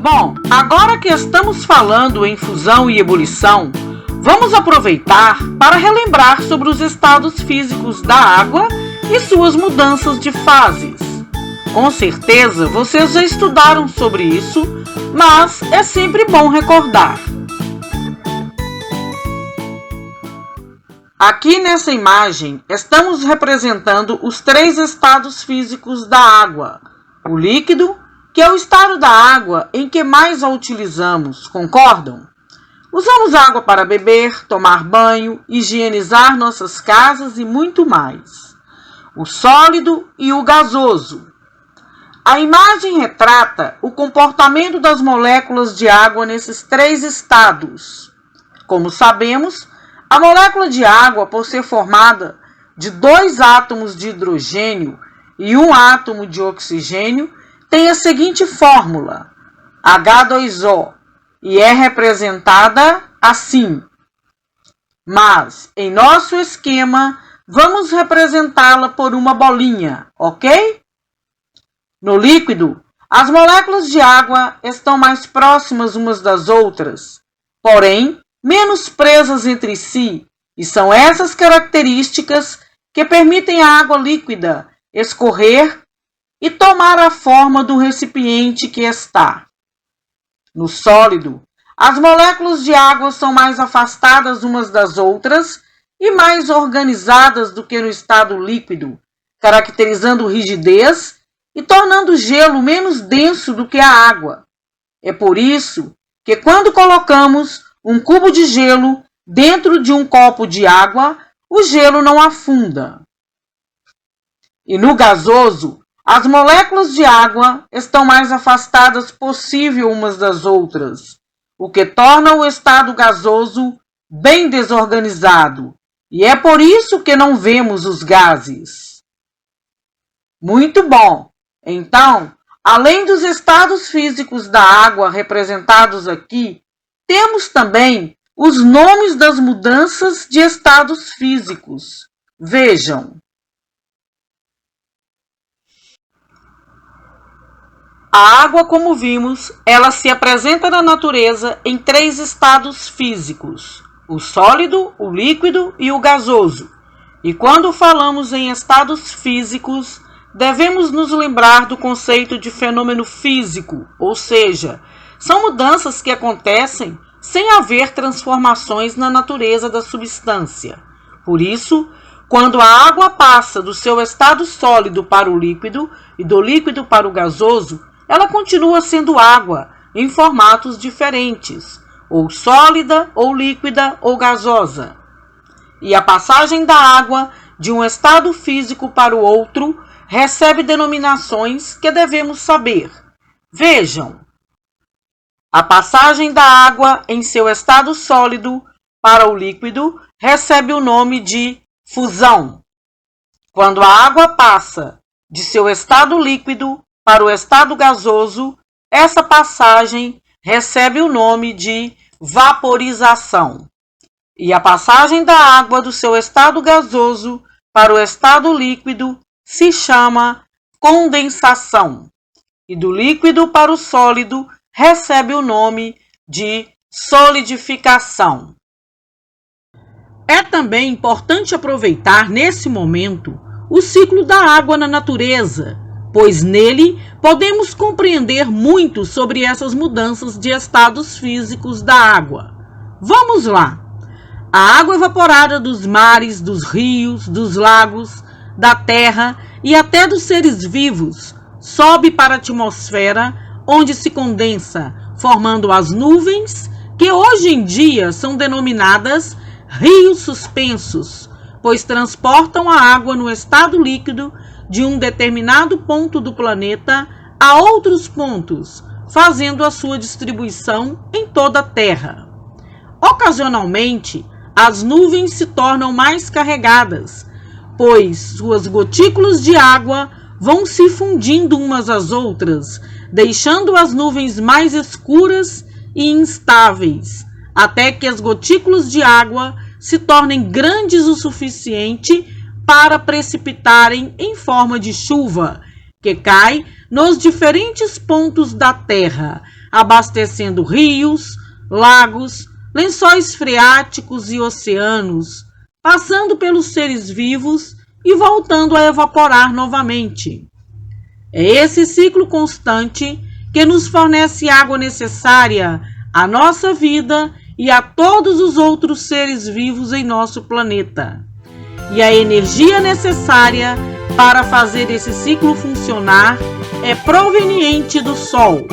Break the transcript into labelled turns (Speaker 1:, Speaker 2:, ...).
Speaker 1: Bom, agora que estamos falando em fusão e ebulição, vamos aproveitar para relembrar sobre os estados físicos da água e suas mudanças de fases. Com certeza vocês já estudaram sobre isso, mas é sempre bom recordar. Aqui nessa imagem estamos representando os 3 estados físicos da água. O líquido, que é o estado da água em que mais a utilizamos, concordam? Usamos água para beber, tomar banho, higienizar nossas casas e muito mais. O sólido e o gasoso. A imagem retrata o comportamento das moléculas de água nesses 3 estados. Como sabemos, a molécula de água, por ser formada de 2 átomos de hidrogênio e 1 átomo de oxigênio, tem a seguinte fórmula, H2O, e é representada assim. Mas, em nosso esquema, vamos representá-la por uma bolinha, ok? No líquido, as moléculas de água estão mais próximas umas das outras, porém, menos presas entre si, e são essas características que permitem à água líquida escorrer e tomar a forma do recipiente que está. No sólido, as moléculas de água são mais afastadas umas das outras e mais organizadas do que no estado líquido, caracterizando rigidez e tornando o gelo menos denso do que a água. É por isso que quando colocamos um cubo de gelo dentro de um copo de água, o gelo não afunda. E no gasoso, as moléculas de água estão mais afastadas possível umas das outras, o que torna o estado gasoso bem desorganizado, e é por isso que não vemos os gases. Muito bom! Então, além dos estados físicos da água representados aqui, temos também os nomes das mudanças de estados físicos. Vejam. A água, como vimos, ela se apresenta na natureza em 3 estados físicos, o sólido, o líquido e o gasoso. E quando falamos em estados físicos, devemos nos lembrar do conceito de fenômeno físico, ou seja, são mudanças que acontecem sem haver transformações na natureza da substância. Por isso, quando a água passa do seu estado sólido para o líquido e do líquido para o gasoso, ela continua sendo água em formatos diferentes, ou sólida, ou líquida, ou gasosa. E a passagem da água de um estado físico para o outro recebe denominações que devemos saber. Vejam. A passagem da água em seu estado sólido para o líquido recebe o nome de fusão. Quando a água passa de seu estado líquido para o estado gasoso, essa passagem recebe o nome de vaporização. E a passagem da água do seu estado gasoso para o estado líquido se chama condensação. E do líquido para o sólido recebe o nome de solidificação. É também importante aproveitar nesse momento o ciclo da água na natureza, pois nele podemos compreender muito sobre essas mudanças de estados físicos da água. Vamos lá! A água evaporada dos mares, dos rios, dos lagos, da terra e até dos seres vivos sobe para a atmosfera, onde se condensa, formando as nuvens, que hoje em dia são denominadas rios suspensos, pois transportam a água no estado líquido de um determinado ponto do planeta a outros pontos, fazendo a sua distribuição em toda a Terra. Ocasionalmente, as nuvens se tornam mais carregadas, pois suas gotículas de água vão se fundindo umas às outras, deixando as nuvens mais escuras e instáveis, até que as gotículas de água se tornem grandes o suficiente para precipitarem em forma de chuva, que cai nos diferentes pontos da Terra, abastecendo rios, lagos, lençóis freáticos e oceanos, passando pelos seres vivos e voltando a evaporar novamente. É esse ciclo constante que nos fornece água necessária à nossa vida e a todos os outros seres vivos em nosso planeta. E a energia necessária para fazer esse ciclo funcionar é proveniente do Sol.